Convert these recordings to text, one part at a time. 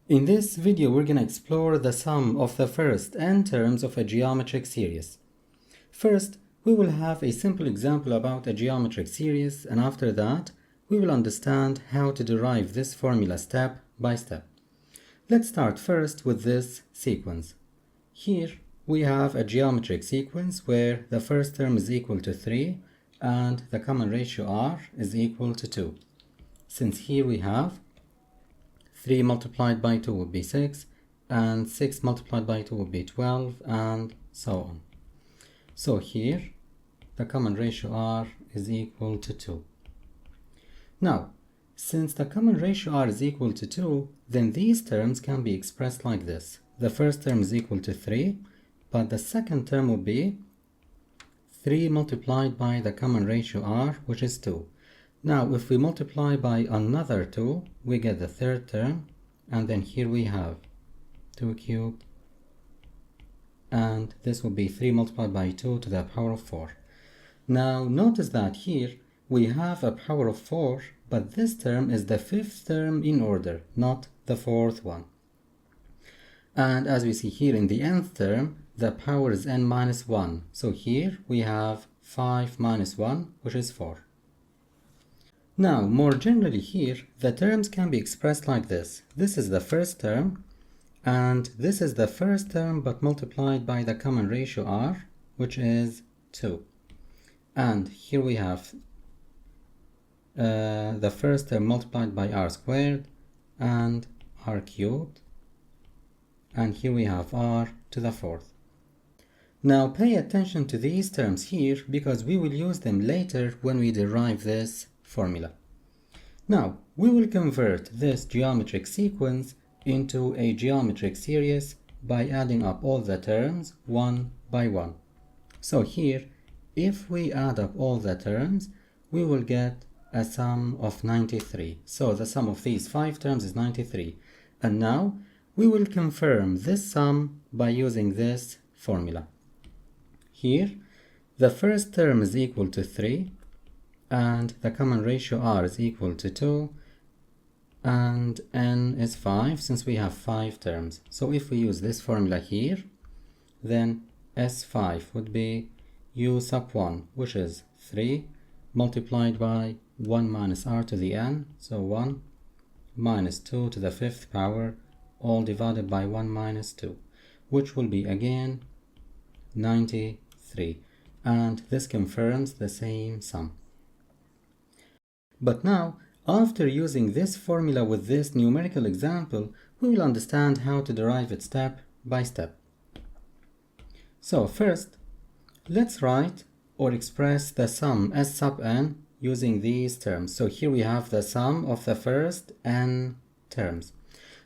In this video, we're going to explore the sum of the first n terms of a geometric series. First, we will have a simple example about a geometric series, and after that, we will understand how to derive this formula step by step. Let's start first with this sequence. Here, we have a geometric sequence where the first term is equal to 3 and the common ratio r is equal to 2. Since here we have 3 multiplied by 2 would be 6, and 6 multiplied by 2 would be 12, and so on. So here, the common ratio r is equal to 2. Now, since the common ratio r is equal to 2, then these terms can be expressed like this. The first term is equal to 3, but the second term will be 3 multiplied by the common ratio r, which is 2. Now, if we multiply by another 2, we get the third term, and then here we have 2 cubed, and this will be 3 multiplied by 2 to the power of 4. Now, notice that here we have a power of 4, but this term is the fifth term in order, not the fourth one. And as we see here in the nth term, the power is n minus 1. So here we have 5 minus 1, which is 4. Now, more generally here, the terms can be expressed like this. This is the first term, and this is the first term but multiplied by the common ratio r, which is 2. And here we have the first term multiplied by r squared and r cubed, and here we have r to the fourth. Now pay attention to these terms here because we will use them later when we derive this formula. Now, we will convert this geometric sequence into a geometric series by adding up all the terms one by one. So here, if we add up all the terms, we will get a sum of 93. So the sum of these 5 terms is 93. And now, we will confirm this sum by using this formula. Here, the first term is equal to 3, and the common ratio r is equal to 2, and n is 5 since we have 5 terms. So if we use this formula here, then s5 would be u sub 1, which is 3 multiplied by 1 minus r to the n, so 1 minus 2 to the fifth power, all divided by 1 minus 2, which will be again 93, and this confirms the same sum. But now, after using this formula with this numerical example, we will understand how to derive it step by step. So first, let's write or express the sum s sub n using these terms. So here we have the sum of the first n terms.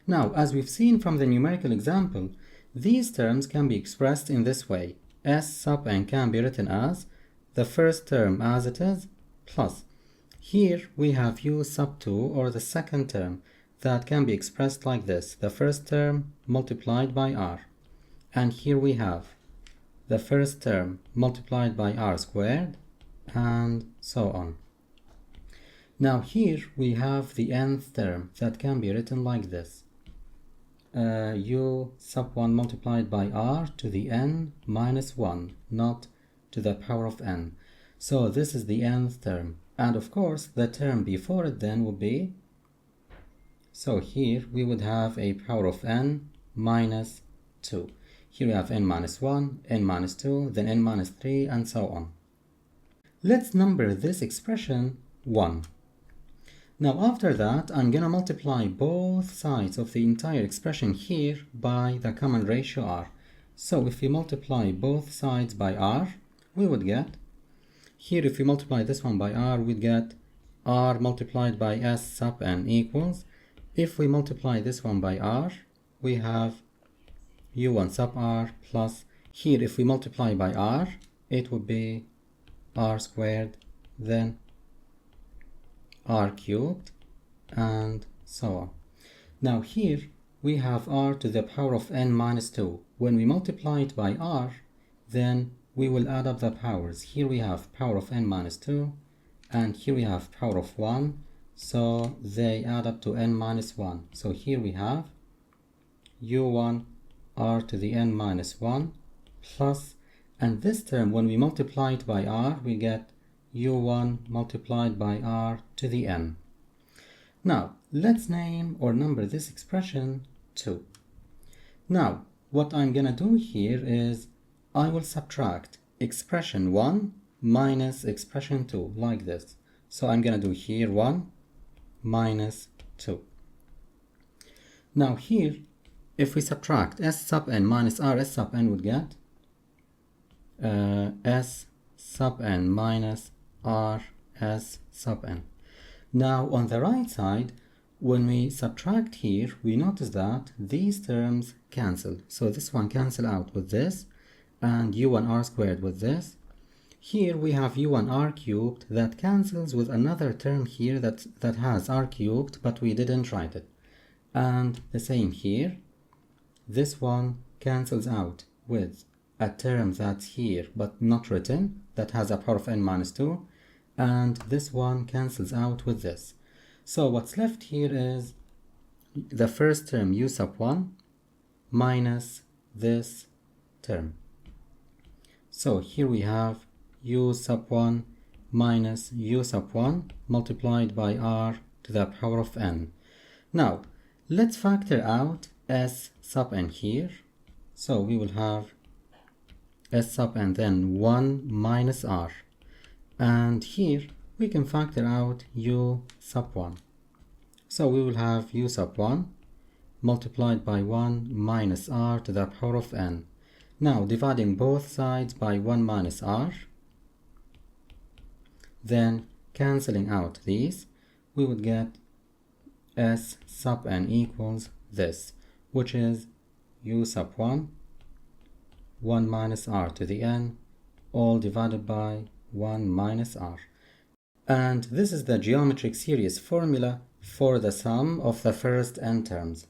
Now, as we've seen from the numerical example, these terms can be expressed in this way. S sub n can be written as the first term as it is plus. Here we have u sub 2, or the second term, that can be expressed like this, the first term multiplied by r. And here we have the first term multiplied by r squared, and so on. Now here we have the nth term that can be written like this, u sub 1 multiplied by r to the n minus 1, not to the power of n. So this is the nth term. And of course, the term before it then will be, so here we would have a power of n minus 2. Here we have n minus 1, n minus 2, then n minus 3, and so on. Let's number this expression 1. Now after that, I'm going to multiply both sides of the entire expression here by the common ratio r. So if we multiply both sides by r, we would get, here if we multiply this one by r, we'd get r multiplied by s sub n equals, if we multiply this one by r, we have u1 sub r plus, here if we multiply by r, it would be r squared, then r cubed, and so on. Now here we have r to the power of n minus 2. When we multiply it by r, then we will add up the powers. Here we have power of n minus 2, and here we have power of 1, so they add up to n minus 1. So here we have u1 r to the n minus 1 plus, and this term when we multiply it by r we get u1 multiplied by r to the n. Now let's name or number this expression 2. Now what I'm gonna do here is I will subtract expression 1 minus expression 2 like this. So I'm gonna do here 1 minus 2. Now here if we subtract s sub n minus r s sub n would get s sub n minus r s sub n. Now on the right side, when we subtract here, we notice that these terms cancel. So this one cancel out with this, and u1r squared with this. Here we have u1r cubed that cancels with another term here that has r cubed, but we didn't write it. And the same here. This one cancels out with a term that's here but not written, that has a power of n minus 2. And this one cancels out with this. So what's left here is the first term u sub 1 minus this term. So here we have u sub 1 minus u sub 1 multiplied by r to the power of n. Now let's factor out s sub n here. So we will have s sub n then 1 minus r. And here we can factor out u sub 1. So we will have u sub 1 multiplied by 1 minus r to the power of n. Now dividing both sides by 1 minus r, then cancelling out these, we would get s sub n equals this, which is u sub 1 minus r to the n, all divided by 1 minus r. And this is the geometric series formula for the sum of the first n terms.